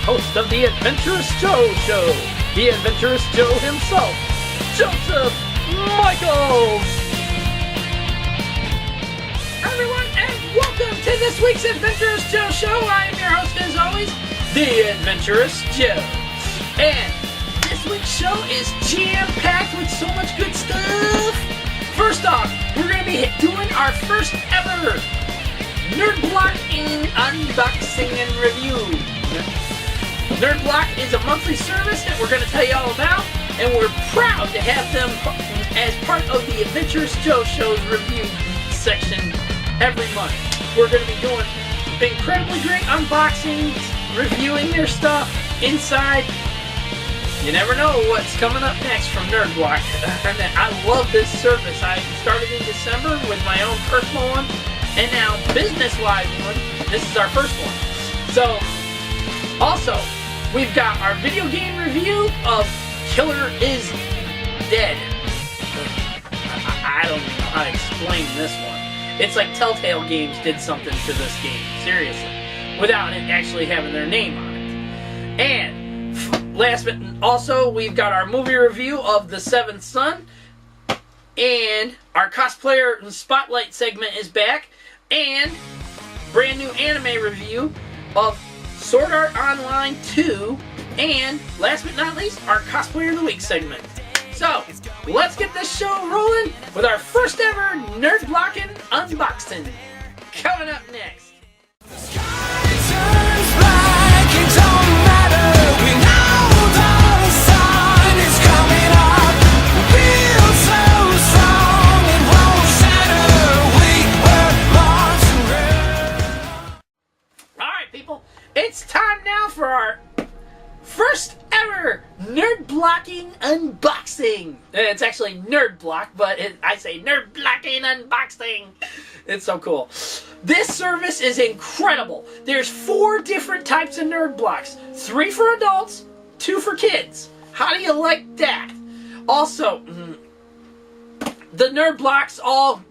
host of the Adventurous Joe Show, the Adventurous Joe himself, Joseph Michaels. Hi everyone, and welcome to this week's Adventurous Joe Show. I am your host, as always, the Adventurous Joe. And this week's show is jam-packed with so much good stuff. First off, we're going to be doing our first ever Nerd Block in unboxing and review. Nerd Block is a monthly service that we're going to tell you all about, and we're proud to have them as part of the Adventurous Joe Show's review section every month. We're going to be doing incredibly great unboxings, reviewing their stuff inside. You never know what's coming up next from Nerd Block. I love this service. I started in December with my own personal one, and now business-wise one. This is our first one. So, also, we've got our video game review of Killer is Dead. I don't even know how to explain this one. It's like Telltale Games did something to this game, seriously, without it actually having their name on it. And last but also, we've got our movie review of The Seventh Son, and our Cosplayer and Spotlight segment is back, and brand new anime review of Sword Art Online 2, and last but not least, our Cosplayer of the Week segment. So, let's get this show rolling with our first ever Nerd Blockin' unboxing. Coming up next. The sky turns black, it don't matter, we know the sun is coming up. We feel so strong, it won't shatter, we were born to run. Alright people, it's time now for our first ever Nerd Blocking unboxing. It's actually Nerd Block, but I say Nerd Blocking unboxing. It's so cool. This service is incredible. There's 4 different types of Nerd Blocks. 3 for adults, 2 for kids. How do you like that? Also, the Nerd Blocks all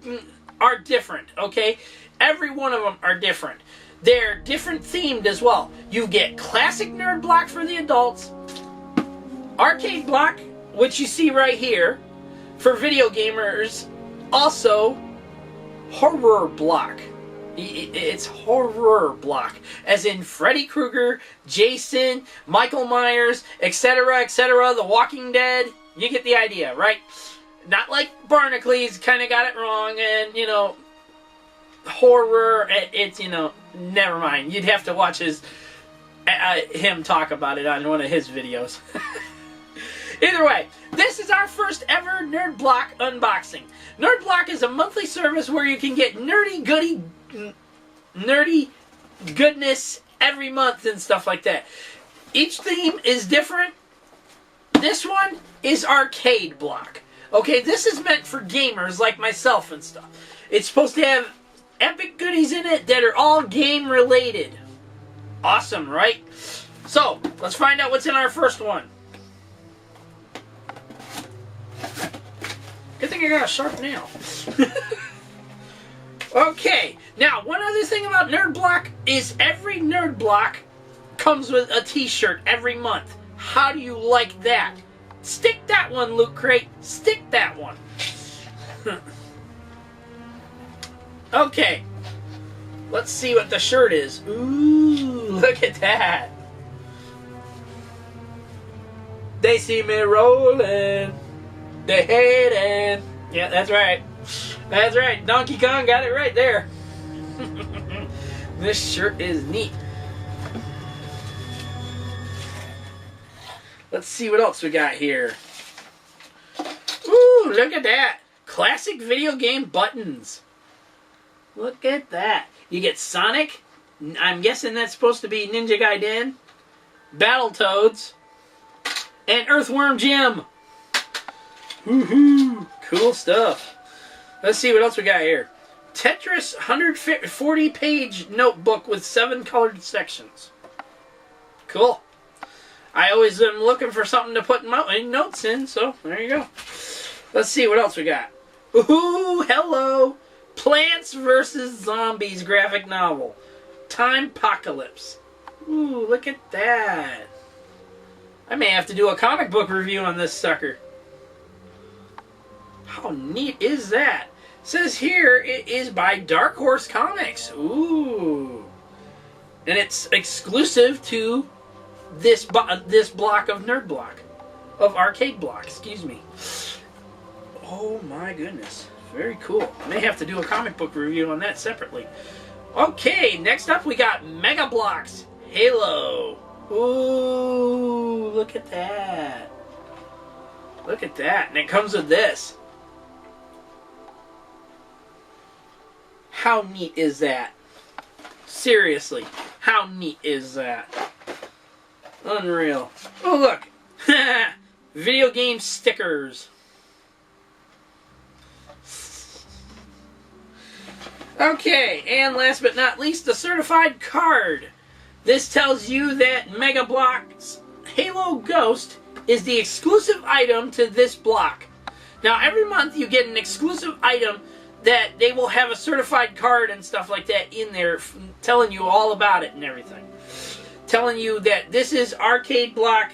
are different, okay? Every one of them are different. They're different themed as well. You get classic Nerd Block for the adults, arcade block, which you see right here, for video gamers. Also, horror block. It's horror block, as in Freddy Krueger, Jason, Michael Myers, etc., The Walking Dead. You get the idea, right? Not like Barnacules kind of got it wrong, and, you know, horror, it's, you know, never mind. You'd have to watch him talk about it on one of his videos. Either way, this is our first ever Nerd Block unboxing. Nerd Block is a monthly service where you can get nerdy goodness every month and stuff like that. Each theme is different. This one is arcade block. Okay, this is meant for gamers like myself and stuff. It's supposed to have epic goodies in it that are all game related. Awesome, right? So, let's find out what's in our first one. Good thing I got a sharp nail. Okay, now one other thing about Nerd Block is every Nerd Block comes with a t-shirt every month. How do you like that? Stick that one, Loot Crate. Stick that one. Okay, let's see what the shirt is. Ooh, look at that. They see me rolling. They hating. Yeah, that's right. That's right. Donkey Kong got it right there. This shirt is neat. Let's see what else we got here. Ooh, look at that. Classic video game buttons. Look at that. You get Sonic. I'm guessing that's supposed to be Ninja Gaiden. Battletoads. And Earthworm Jim. Woohoo! Cool stuff. Let's see what else we got here. Tetris 140-page notebook with 7 colored sections. Cool. I always am looking for something to put notes in, so there you go. Let's see what else we got. Ooh, hello! Plants vs. Zombies graphic novel. Time Apocalypse. Ooh, look at that. I may have to do a comic book review on this sucker. How neat is that? It says here it is by Dark Horse Comics. Ooh. And it's exclusive to this block of Nerd Block. Of Arcade Block, excuse me. Oh my goodness. Very cool. I may have to do a comic book review on that separately. Okay, next up we got Mega Bloks Halo. Ooh, look at that. Look at that. And it comes with this. How neat is that? Seriously, how neat is that? Unreal. Oh, look. Video game stickers. Okay, and last but not least, the certified card. This tells you that Mega Bloks Halo Ghost is the exclusive item to this block. Now, every month you get an exclusive item that they will have a certified card and stuff like that in there telling you all about it and everything. Telling you that this is Arcade Block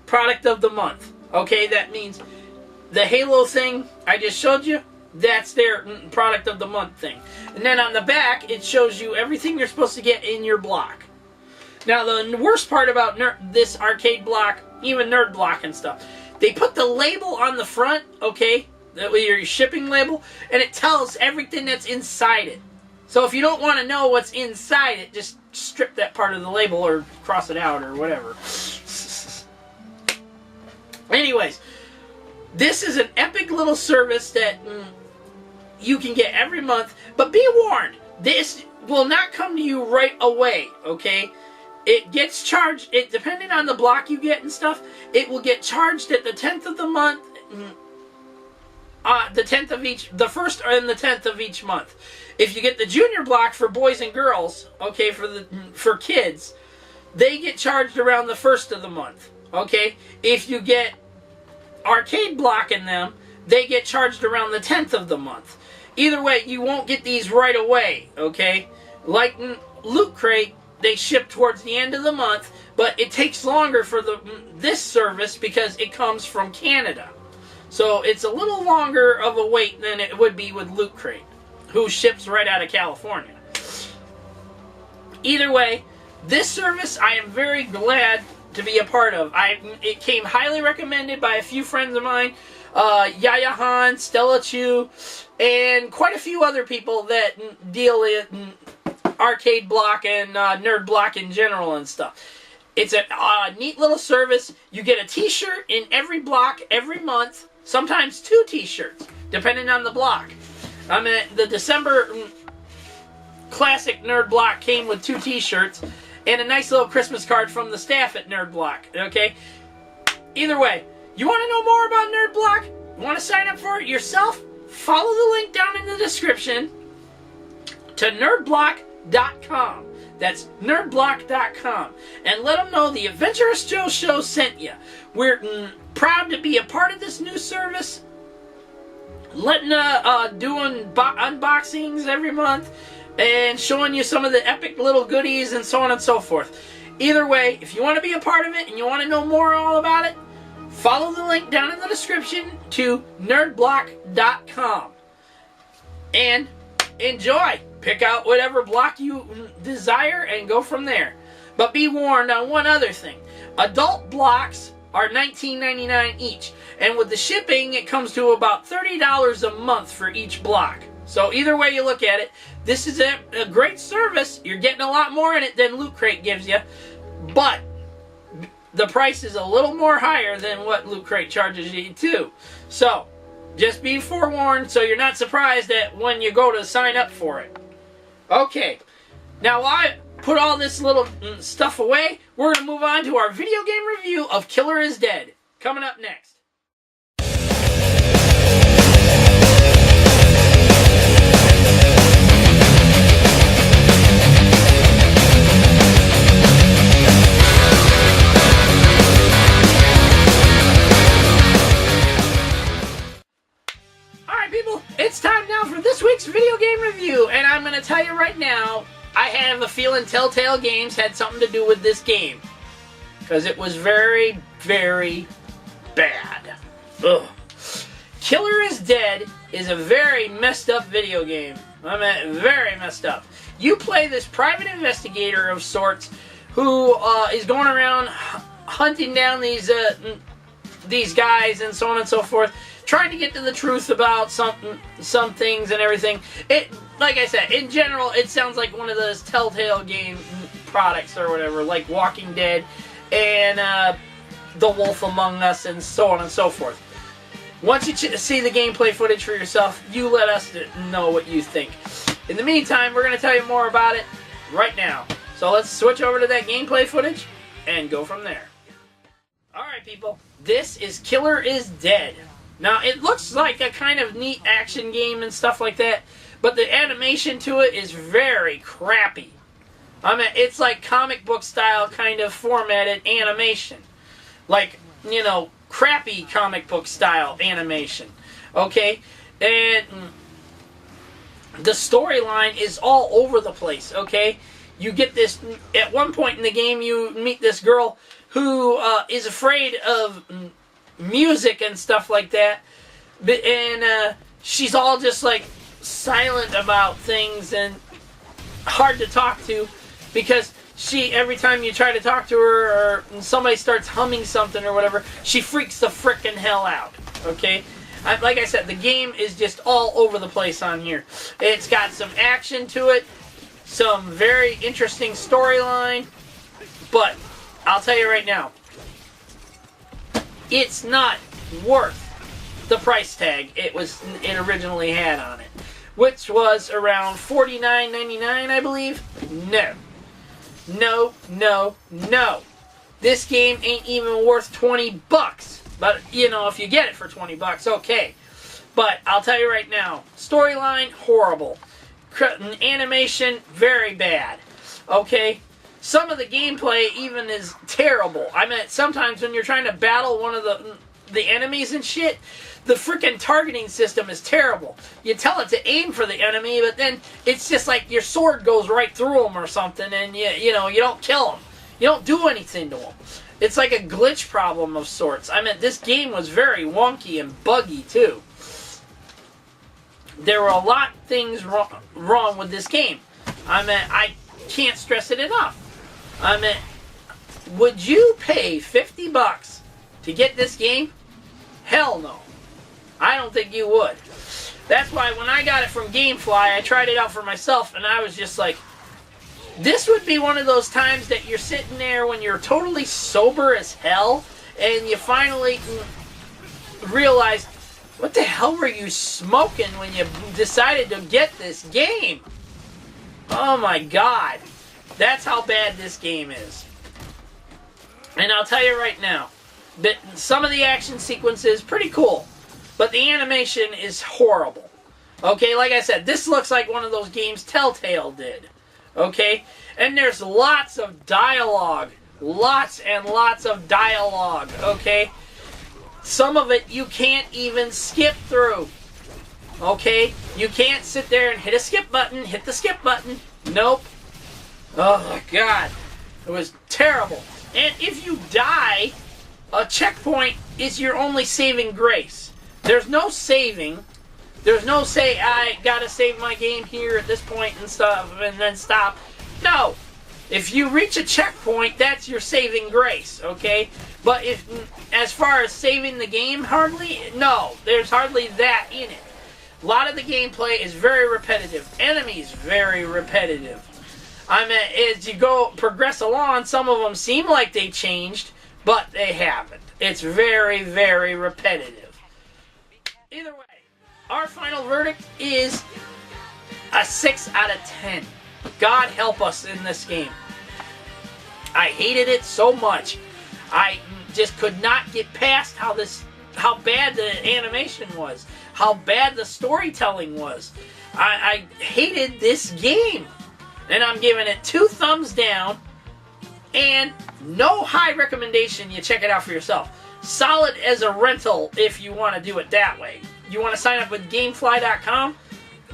Product of the Month. Okay, that means the Halo thing I just showed you, that's their Product of the Month thing. And then on the back, it shows you everything you're supposed to get in your block. Now, the worst part about this Arcade Block, even Nerd Block and stuff, they put the label on the front, okay, your shipping label, and it tells everything that's inside it. So if you don't want to know what's inside it, just strip that part of the label or cross it out or whatever. Anyways, this is an epic little service that you can get every month, but be warned, this will not come to you right away, okay? It gets charged, depending on the block you get and stuff, it will get charged at the 10th of the month, the 10th of each, the 1st and the 10th of each month. If you get the junior block for boys and girls, okay, for kids, they get charged around the 1st of the month, okay? If you get Arcade Block in them, they get charged around the 10th of the month. Either way, you won't get these right away, okay? Like Loot Crate, they ship towards the end of the month, but it takes longer for this service because it comes from Canada. So it's a little longer of a wait than it would be with Loot Crate, who ships right out of California. Either way, this service I am very glad to be a part of. It came highly recommended by a few friends of mine, Yaya Han, Stella Chu, and quite a few other people that deal in Arcade Block and Nerd Block in general and stuff. It's a neat little service. You get a t-shirt in every block every month, sometimes 2 t-shirts, depending on the block. I mean, the December Classic Nerd Block came with 2 t-shirts and a nice little Christmas card from the staff at Nerd Block, okay? Either way, you want to know more about Nerd Block? You want to sign up for it yourself? Follow the link down in the description to nerdblock.com. That's nerdblock.com. And let them know the Adventurous Joe Show sent you. We're proud to be a part of this new service. Doing unboxings every month and showing you some of the epic little goodies and so on and so forth. Either way, if you want to be a part of it and you want to know more all about it, follow the link down in the description to nerdblock.com. And enjoy. Pick out whatever block you desire and go from there. But be warned on one other thing. Adult blocks are $19.99 each. And with the shipping, it comes to about $30 a month for each block. So either way you look at it, this is a great service. You're getting a lot more in it than Loot Crate gives you. But the price is a little more higher than what Loot Crate charges you too. So just be forewarned so you're not surprised that when you go to sign up for it. Okay, now while I put all this little stuff away, we're going to move on to our video game review of Killer is Dead. Coming up next. Alright people, it's time now for this week's video game review, and I'm going to tell you right now, I have a feeling Telltale Games had something to do with this game. Because it was very, very bad. Ugh. Killer is Dead is a very messed up video game. I mean, very messed up. You play this private investigator of sorts who is going around hunting down these guys and so on and so forth, trying to get to the truth about some things and everything. It, like I said, in general, it sounds like one of those Telltale game products or whatever, like Walking Dead and The Wolf Among Us and so on and so forth. Once you see the gameplay footage for yourself, you let us know what you think. In the meantime, we're going to tell you more about it right now. So let's switch over to that gameplay footage and go from there. Alright people, this is Killer is Dead. Now it looks like a kind of neat action game and stuff like that, but the animation to it is very crappy. I mean, it's like comic book style kind of formatted animation. Like, you know, crappy comic book style animation. Okay? And the storyline is all over the place, okay? You get this, at one point in the game you meet this girl who is afraid of music and stuff like that, and she's all just like silent about things and hard to talk to because she, every time you try to talk to her or somebody starts humming something or whatever, she freaks the frickin' hell out, okay? Like I said, the game is just all over the place on here. It's got some action to it, some very interesting storyline, but I'll tell you right now, it's not worth the price tag it originally had on it, which was around $49.99, I believe. No. No, no, no. This game ain't even worth 20 bucks. But, you know, if you get it for 20 bucks, okay. But I'll tell you right now, storyline, horrible. Animation, very bad. Okay? Some of the gameplay even is terrible. I mean, sometimes when you're trying to battle one of the enemies and shit, the freaking targeting system is terrible. You tell it to aim for the enemy, but then it's just like your sword goes right through them or something, and you know, you don't kill them. You don't do anything to them. It's like a glitch problem of sorts. I mean, this game was very wonky and buggy, too. There were a lot of things wrong with this game. I mean, I can't stress it enough. I mean, would you pay 50 bucks to get this game? Hell no. I don't think you would. That's why when I got it from Gamefly, I tried it out for myself, and I was just like, this would be one of those times that you're sitting there when you're totally sober as hell, and you finally realize, what the hell were you smoking when you decided to get this game? Oh my god. That's how bad this game is. And I'll tell you right now, that some of the action sequences pretty cool, but the animation is horrible. Okay, like I said, this looks like one of those games Telltale did. Okay? And there's lots of dialogue. Lots and lots of dialogue. Okay? Some of it you can't even skip through. Okay? You can't sit there and hit a skip button, hit the skip button. Nope. Oh, God. It was terrible. And if you die, a checkpoint is your only saving grace. There's no saving. There's no say, I gotta save my game here at this point and stuff, and then stop. No. If you reach a checkpoint, that's your saving grace, okay? But if, as far as saving the game, no. There's hardly that in it. A lot of the gameplay is very repetitive. Enemies, very repetitive. I mean, as you progress along, some of them seem like they changed, but they haven't. It's very, very repetitive. Either way, our final verdict is a 6 out of 10. God help us in this game. I hated it so much. I just could not get past how bad the animation was, how bad the storytelling was. I hated this game. And I'm giving it 2 thumbs down and no high recommendation. You check it out for yourself. Solid as a rental if you want to do it that way. You want to sign up with Gamefly.com?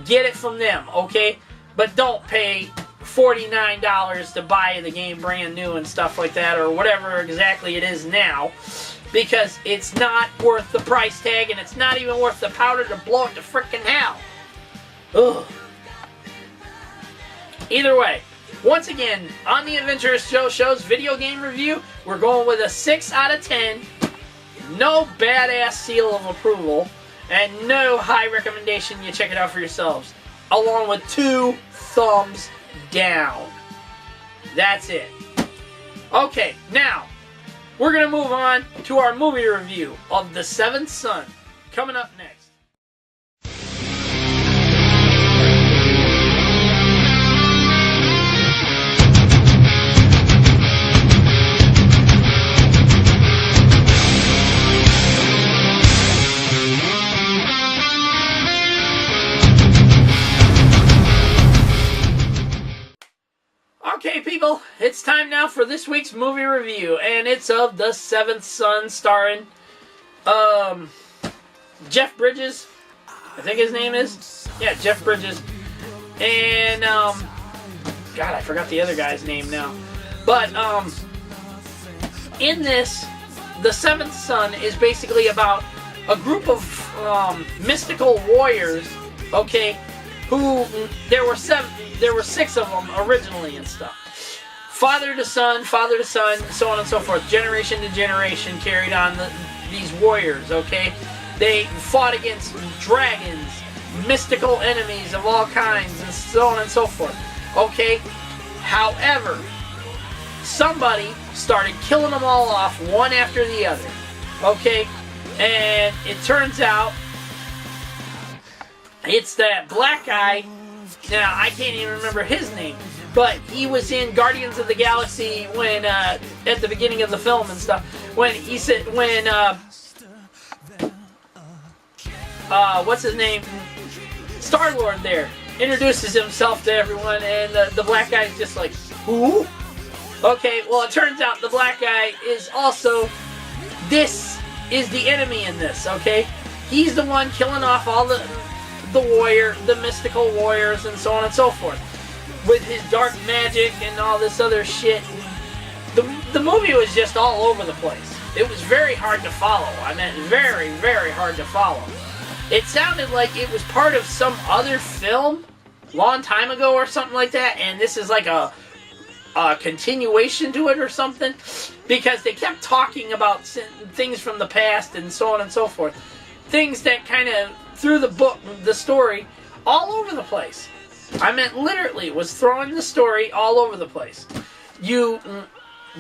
Get it from them, okay? But don't pay $49 to buy the game brand new and stuff like that, or whatever exactly it is now, because it's not worth the price tag, and it's not even worth the powder to blow it to frickin' hell. Ugh. Either way, once again, on the Adventurous Joe Show's video game review, we're going with a 6 out of 10, no badass seal of approval, and no high recommendation. You check it out for yourselves, along with 2 thumbs down. That's it. Okay, now, we're going to move on to our movie review of The Seventh Son, coming up next. Okay, people, it's time now for this week's movie review, and it's of The Seventh Son, starring, Jeff Bridges, I think his name is, yeah, Jeff Bridges, and, God, I forgot the other guy's name now, but, in this, The Seventh Son is basically about a group of, mystical warriors, okay, who, there were 6 of them originally and stuff. Father to son, so on and so forth. Generation to generation carried on these warriors, okay? They fought against dragons, mystical enemies of all kinds, and so on and so forth, okay? However, somebody started killing them all off one after the other, okay? And it turns out it's that black guy. Now, I can't even remember his name, but he was in Guardians of the Galaxy when, at the beginning of the film and stuff, when he said, what's his name? Star-Lord there introduces himself to everyone, and the black guy's just like, who? Okay, well, it turns out the black guy is also, this is the enemy in this, okay? He's the one killing off all the mystical warriors and so on and so forth, with his dark magic and all this other shit. The movie was just all over the place. It was very hard to follow. I mean, very, very hard to follow. It sounded like it was part of some other film long time ago or something like that, and this is like a continuation to it or something, because they kept talking about things from the past and so on and so forth. Things that kind of threw the story all over the place. I meant literally was throwing the story all over the place. You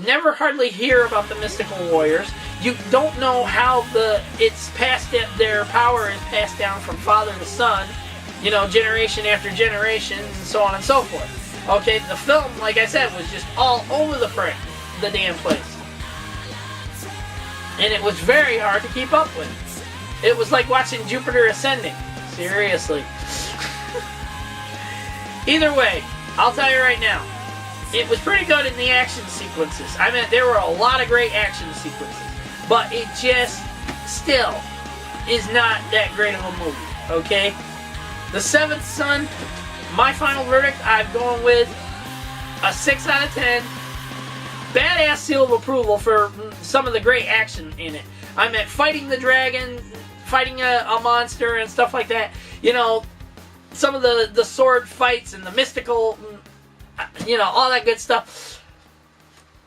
never hardly hear about the mystical warriors. You don't know how their power is passed down from father to son, you know, generation after generation, and so on and so forth. Okay, the film, like I said, was just all over the damn place. And it was very hard to keep up with. It was like watching Jupiter Ascending. Seriously. Either way, I'll tell you right now, it was pretty good in the action sequences. I mean, there were a lot of great action sequences. But it just still is not that great of a movie, okay? The Seventh Son, my final verdict, I'm going with a 6 out of 10. Badass seal of approval for some of the great action in it. I meant fighting the dragon, fighting a monster and stuff like that. You know, some of the sword fights and the mystical, you know, all that good stuff.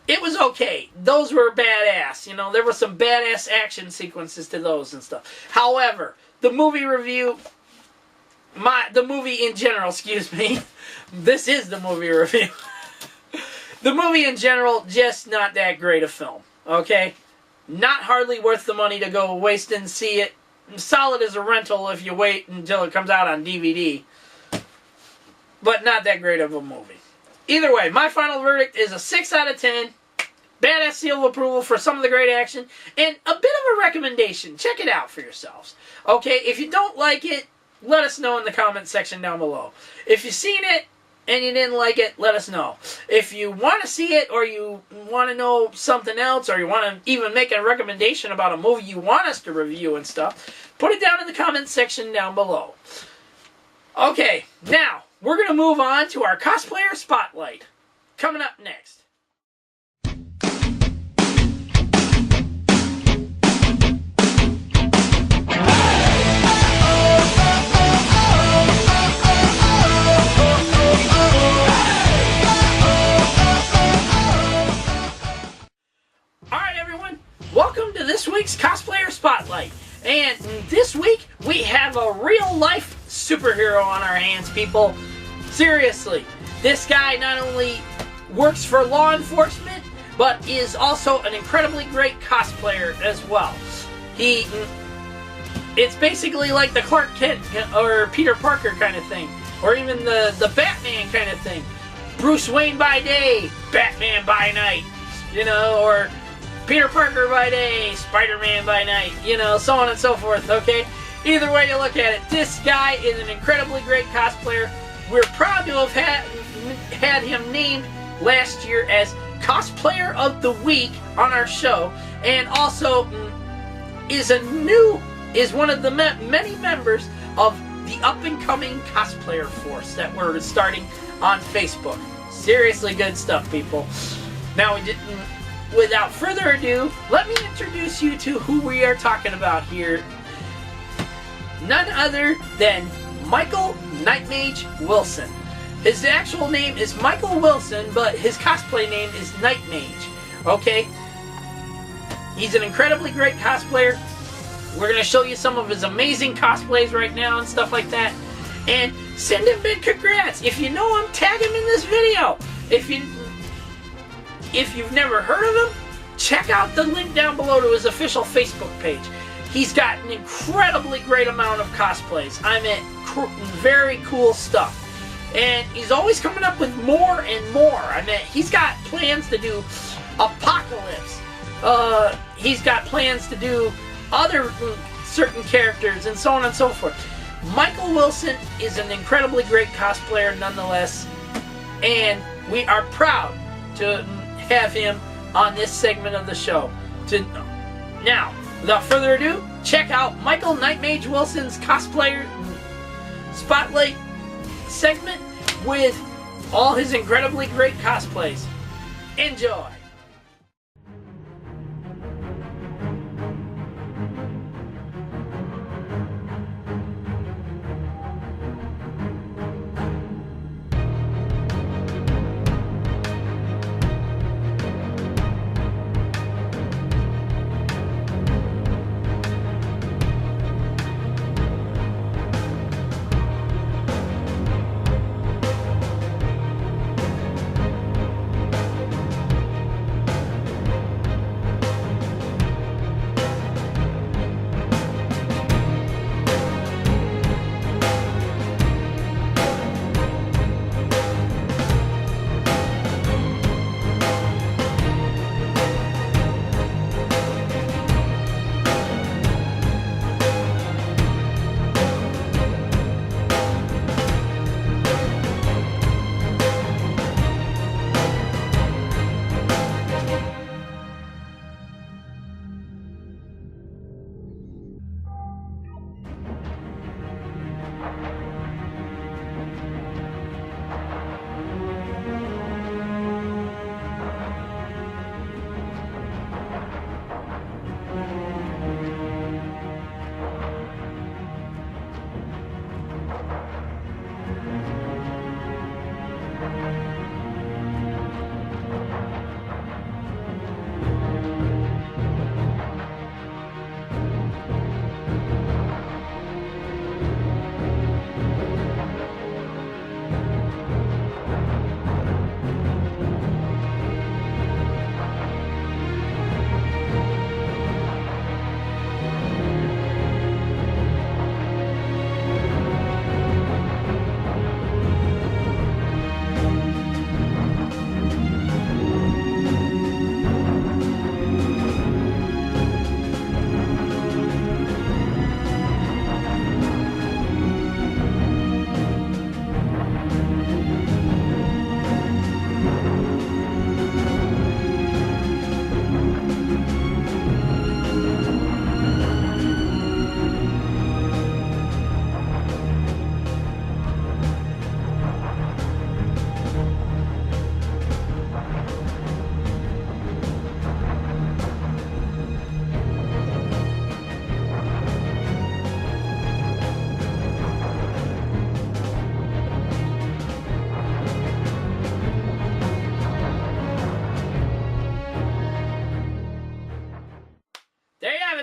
It was okay. Those were badass. You know, there were some badass action sequences to those and stuff. However, the movie review, the movie in general, excuse me. This is the movie review. The movie in general, just not that great a film. Okay? Not hardly worth the money to go waste and see it. Solid as a rental if you wait until it comes out on DVD. But not that great of a movie. Either way, my final verdict is a 6 out of 10. Badass seal of approval for some of the great action. And a bit of a recommendation. Check it out for yourselves. Okay, if you don't like it, let us know in the comments section down below. If you've seen it and you didn't like it, let us know. If you want to see it, or you want to know something else, or you want to even make a recommendation about a movie you want us to review and stuff, put it down in the comments section down below. Okay, now, we're going to move on to our Cosplayer Spotlight. Coming up next. Alright everyone, welcome to this week's Cosplayer Spotlight. And this week, we have a real-life superhero on our hands, people. Seriously, this guy not only works for law enforcement, but is also an incredibly great cosplayer as well. It's basically like the Clark Kent or Peter Parker kind of thing, or even the Batman kind of thing. Bruce Wayne by day, Batman by night, you know, or Peter Parker by day, Spider-Man by night, you know, so on and so forth, okay? Either way you look at it, this guy is an incredibly great cosplayer. We're proud to have had him named last year as Cosplayer of the Week on our show, and also is one of the many members of the up-and-coming cosplayer force that we're starting on Facebook. Seriously good stuff, people. Now, without further ado, let me introduce you to who we are talking about here. None other than Michael Knightmage Wilson. His actual name is Michael Wilson, but his cosplay name is Knightmage. Okay? He's an incredibly great cosplayer. We're going to show you some of his amazing cosplays right now and stuff like that. And send him big congrats. If you know him, tag him in this video. If you've never heard of him, check out the link down below to his official Facebook page. He's got an incredibly great amount of cosplays. I mean, very cool stuff. And he's always coming up with more and more. I mean, he's got plans to do Apocalypse. He's got plans to do other certain characters and so on and so forth. Michael Wilson is an incredibly great cosplayer nonetheless. And we are proud to have him on this segment of the show. Now, without further ado, check out Michael Knightmage Wilson's Cosplayer Spotlight segment with all his incredibly great cosplays. Enjoy!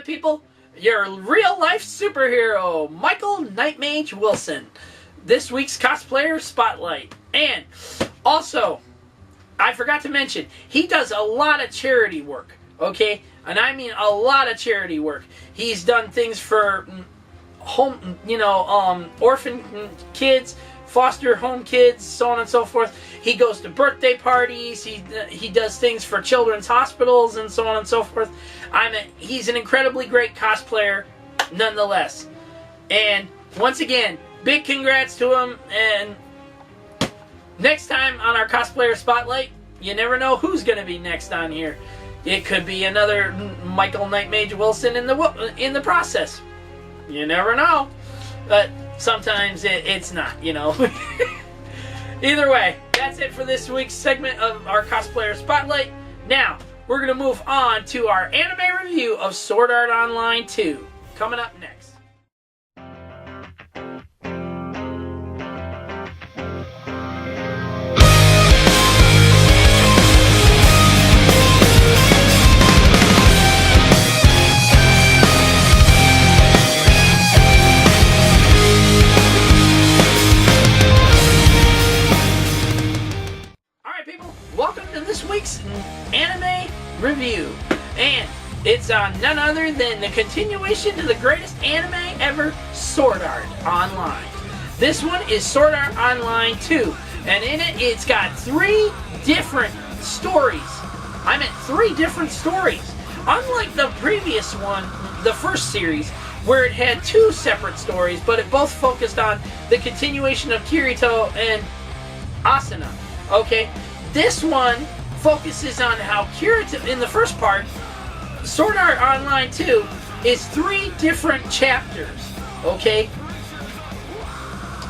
people, your real-life superhero, Michael Knightmage Wilson. This week's Cosplayer Spotlight. And also, I forgot to mention, he does a lot of charity work, okay? And I mean a lot of charity work. He's done things for home, orphan kids, foster home kids, so on and so forth. He goes to birthday parties. He does things for children's hospitals and so on and so forth. He's an incredibly great cosplayer, nonetheless. And once again, big congrats to him. And next time on our Cosplayer Spotlight, you never know who's going to be next on here. It could be another Michael Knightmage Wilson in the process. You never know. But sometimes it's not, Either way, that's it for this week's segment of our Cosplayer Spotlight. Now, we're going to move on to our anime review of Sword Art Online 2. Coming up next. Anime review, and it's on none other than the continuation to the greatest anime ever, Sword Art Online. This one is Sword Art Online 2, and in it, it's got 3 different stories. I meant 3 different stories. Unlike the previous one, the first series, where it had 2 separate stories, but it both focused on the continuation of Kirito and Asuna. Okay, this one focuses on how Kirito, in the first part, Sword Art Online 2 is 3 different chapters, okay?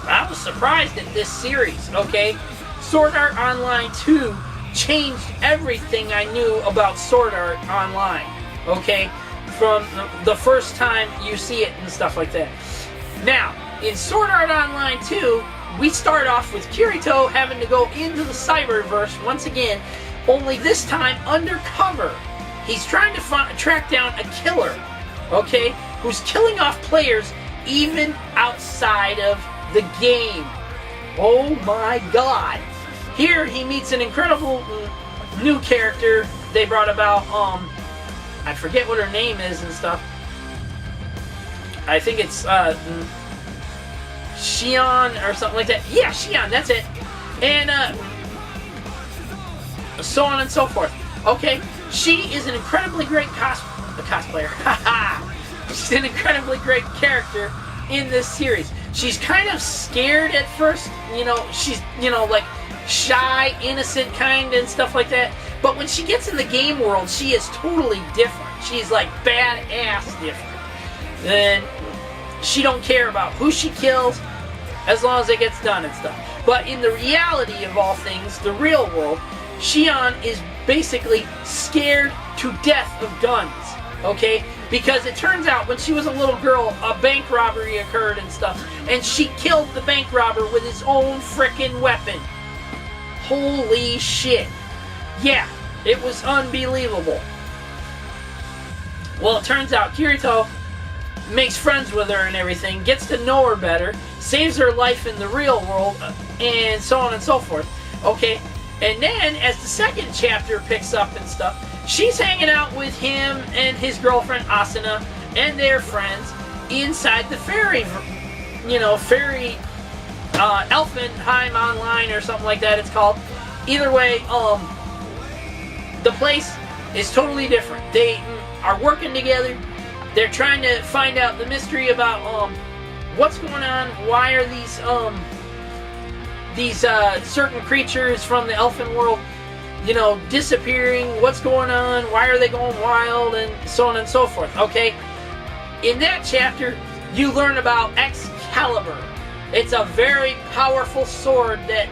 I was surprised at this series, okay? Sword Art Online 2 changed everything I knew about Sword Art Online, okay? From the first time you see it and stuff like that. Now, in Sword Art Online 2, we start off with Kirito having to go into the Cyberverse once again, only this time undercover. He's trying to track down a killer, okay, who's killing off players even outside of the game. Oh my god. Here he meets an incredible new character they brought about. I forget what her name is and stuff. I think it's Xion or something like that. Yeah, Xion, that's it. And so on and so forth. Okay, she is an incredibly great cosplayer. Haha! She's an incredibly great character in this series. She's kind of scared at first, she's, like, shy, innocent kind and stuff like that. But when she gets in the game world, she is totally different. She's, like, badass different. And she don't care about who she kills, as long as it gets done and stuff. But in the reality of all things, the real world, Xion is basically scared to death of guns, okay? Because it turns out when she was a little girl, a bank robbery occurred and stuff, and she killed the bank robber with his own frickin' weapon. Holy shit. Yeah, it was unbelievable. Well, it turns out Kirito makes friends with her and everything, gets to know her better, saves her life in the real world, and so on and so forth, okay? And then, as the second chapter picks up and stuff, she's hanging out with him and his girlfriend Asuna and their friends inside the fairy, Elfenheim Online or something like that it's called. Either way, the place is totally different. They are working together. They're trying to find out the mystery about what's going on. Why are these certain creatures from the elfin world, disappearing? What's going on? Why are they going wild? And so on and so forth, okay? In that chapter, you learn about Excalibur. It's a very powerful sword that,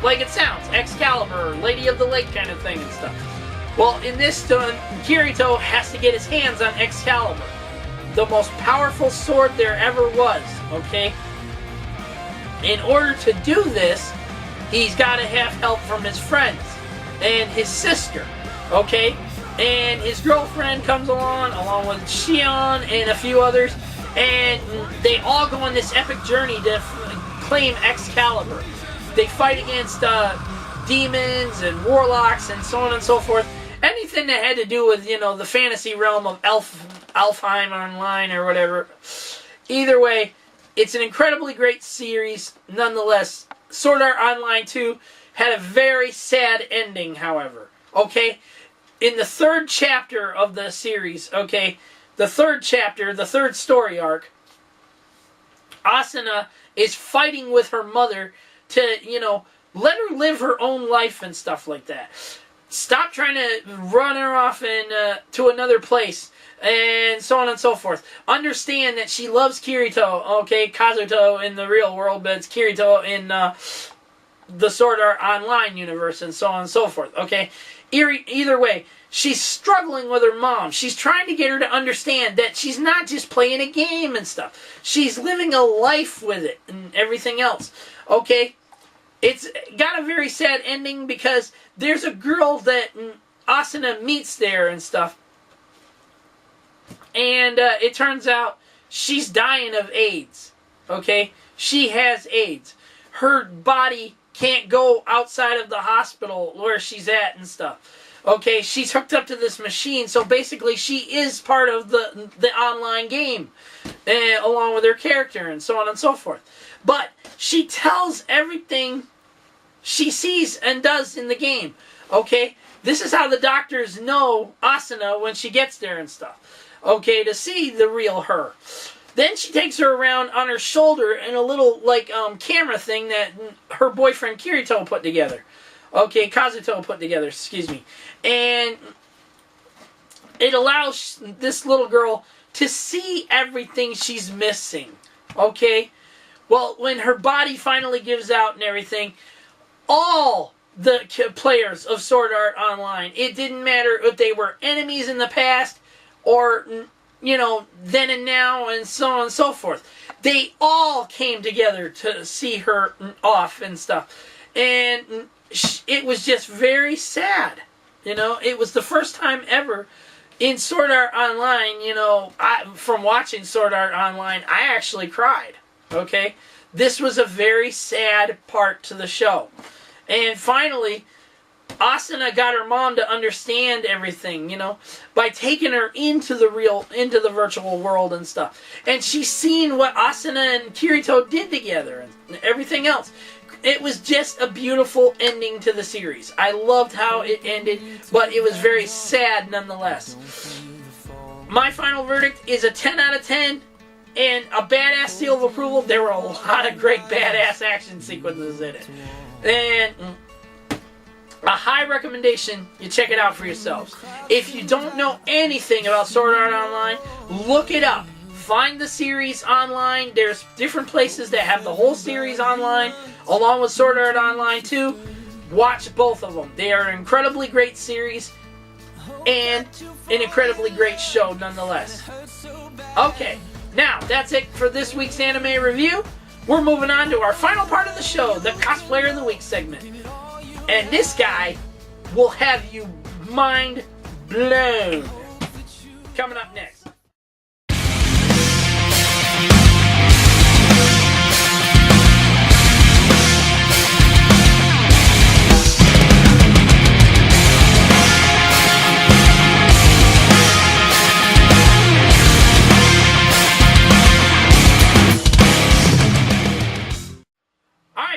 like it sounds, Excalibur, Lady of the Lake kind of thing and stuff. Well, in this one, Kirito has to get his hands on Excalibur, the most powerful sword there ever was, okay? In order to do this, he's got to have help from his friends and his sister, okay? and his girlfriend comes along with Shion and a few others, and they all go on this epic journey to claim Excalibur. They fight against demons and warlocks and so on and so forth. Anything that had to do with, you know, the fantasy realm of Alfheim Online or whatever. Either way, it's an incredibly great series nonetheless. Sword Art Online 2 had a very sad ending, however. Okay? In the third chapter of the series, okay, the third chapter, the third story arc, Asuna is fighting with her mother to, you know, let her live her own life and stuff like that. Stop trying to run her off to another place and so on and so forth. Understand that she loves Kirito, okay, Kazuto in the real world, but it's Kirito in the Sword Art Online universe and so on and so forth, okay? Either way, she's struggling with her mom. She's trying to get her to understand that she's not just playing a game and stuff. She's living a life with it and everything else. Okay? It's got a very sad ending because there's a girl that Asuna meets there and stuff. And it turns out she's dying of AIDS. Okay? She has AIDS. Her body can't go outside of the hospital where she's at and stuff. Okay, she's hooked up to this machine, so basically she is part of the online game, along with her character and so on and so forth. But she tells everything she sees and does in the game. Okay, this is how the doctors know Asuna when she gets there and stuff. Okay, to see the real her. Then she takes her around on her shoulder in a little like camera thing that her boyfriend Kirito put together. Okay, Kazuto put together, excuse me. And it allows this little girl to see everything she's missing. Okay? Well, when her body finally gives out and everything, all the players of Sword Art Online, it didn't matter if they were enemies in the past or, you know, then and now and so on and so forth. They all came together to see her off and stuff. And it was just very sad. You know, it was the first time ever in Sword Art Online, you know, from watching Sword Art Online, I actually cried. Okay? This was a very sad part to the show. And finally, Asuna got her mom to understand everything, you know, by taking her into the virtual world and stuff. And she's seen what Asuna and Kirito did together and everything else. It was just a beautiful ending to the series. I loved how it ended, but it was very sad nonetheless. My final verdict is a 10 out of 10 and a badass seal of approval. There were a lot of great badass action sequences in it. And a high recommendation, you check it out for yourselves. If you don't know anything about Sword Art Online, look it up. Find the series online. There's different places that have the whole series online, along with Sword Art Online 2. Watch both of them. They are an incredibly great series and an incredibly great show nonetheless. Okay, now that's it for this week's anime review. We're moving on to our final part of the show, the Cosplayer of the Week segment. And this guy will have you mind blown. Coming up next.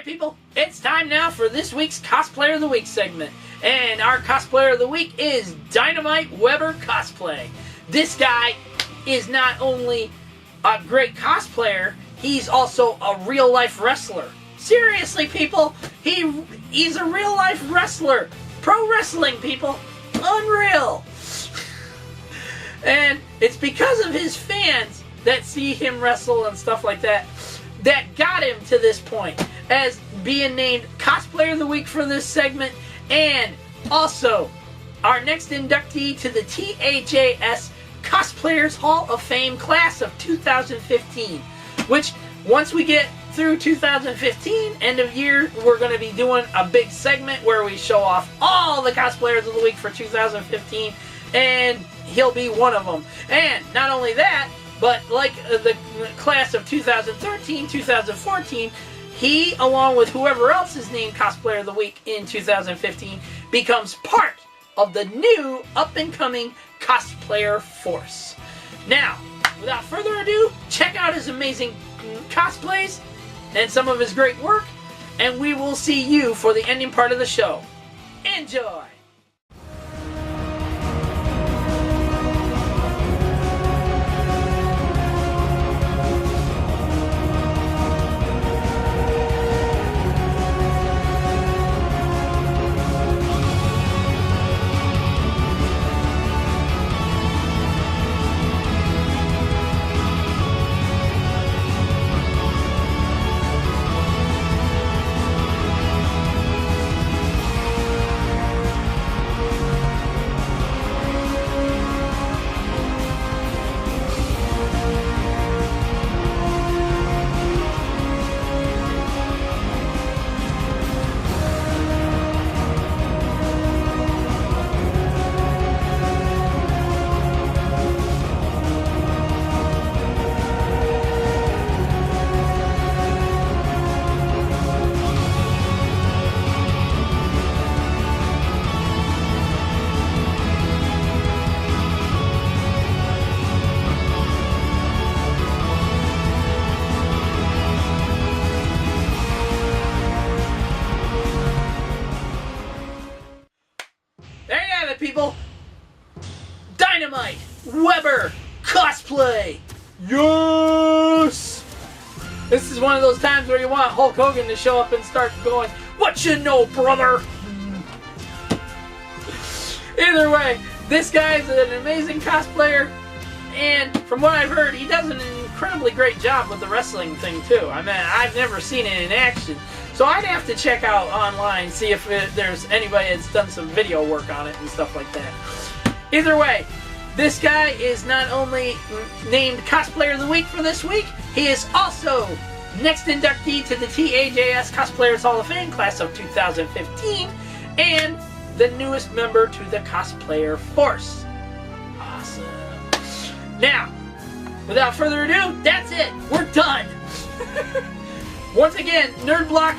People, it's time now for this week's Cosplayer of the Week segment. And our Cosplayer of the Week is Dynamite Weber Cosplay. This guy is not only a great cosplayer, he's also a real-life wrestler. Seriously, people, he's a real-life wrestler. Pro wrestling, people. Unreal. And it's because of his fans that see him wrestle and stuff like that that got him to this point as being named Cosplayer of the Week for this segment, and also our next inductee to the T.A.J.S. Cosplayers Hall of Fame class of 2015, which once we get through 2015, end of year, we're going to be doing a big segment where we show off all the Cosplayers of the Week for 2015, and he'll be one of them. And not only that, but like the class of 2013, 2014, he, along with whoever else is named Cosplayer of the Week in 2015, becomes part of the new up-and-coming Cosplayer force. Now, without further ado, check out his amazing cosplays and some of his great work, and we will see you for the ending part of the show. Enjoy! People, Dynamite, Weber, Cosplay, yes! This is one of those times where you want Hulk Hogan to show up and start going, what you know, brother? Either way, this guy's an amazing cosplayer, and from what I've heard, he does an incredibly great job with the wrestling thing too. I mean, I've never seen it in action. So I'd have to check out online, see if there's anybody that's done some video work on it and stuff like that. Either way, this guy is not only named Cosplayer of the Week for this week, he is also next inductee to the T.A.J.S. Cosplayers Hall of Fame class of 2015 and the newest member to the Cosplayer force. Awesome. Now, without further ado, that's it. We're done. Once again, Nerd Block,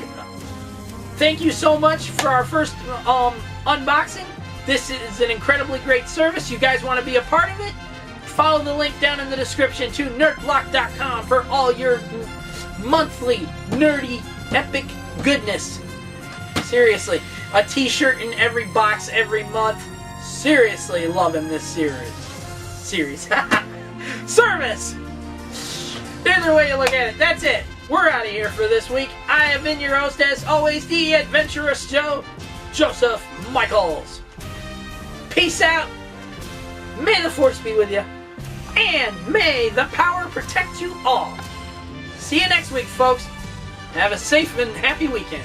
thank you so much for our first unboxing. This is an incredibly great service. You guys want to be a part of it? Follow the link down in the description to nerdblock.com for all your monthly, nerdy, epic goodness. Seriously, a t-shirt in every box every month. Seriously loving this series. Service! Either way you look at it, that's it. We're out of here for this week. I have been your host, as always, the Adventurous Joe, Joseph Michaels. Peace out. May the Force be with you. And may the power protect you all. See you next week, folks. Have a safe and happy weekend.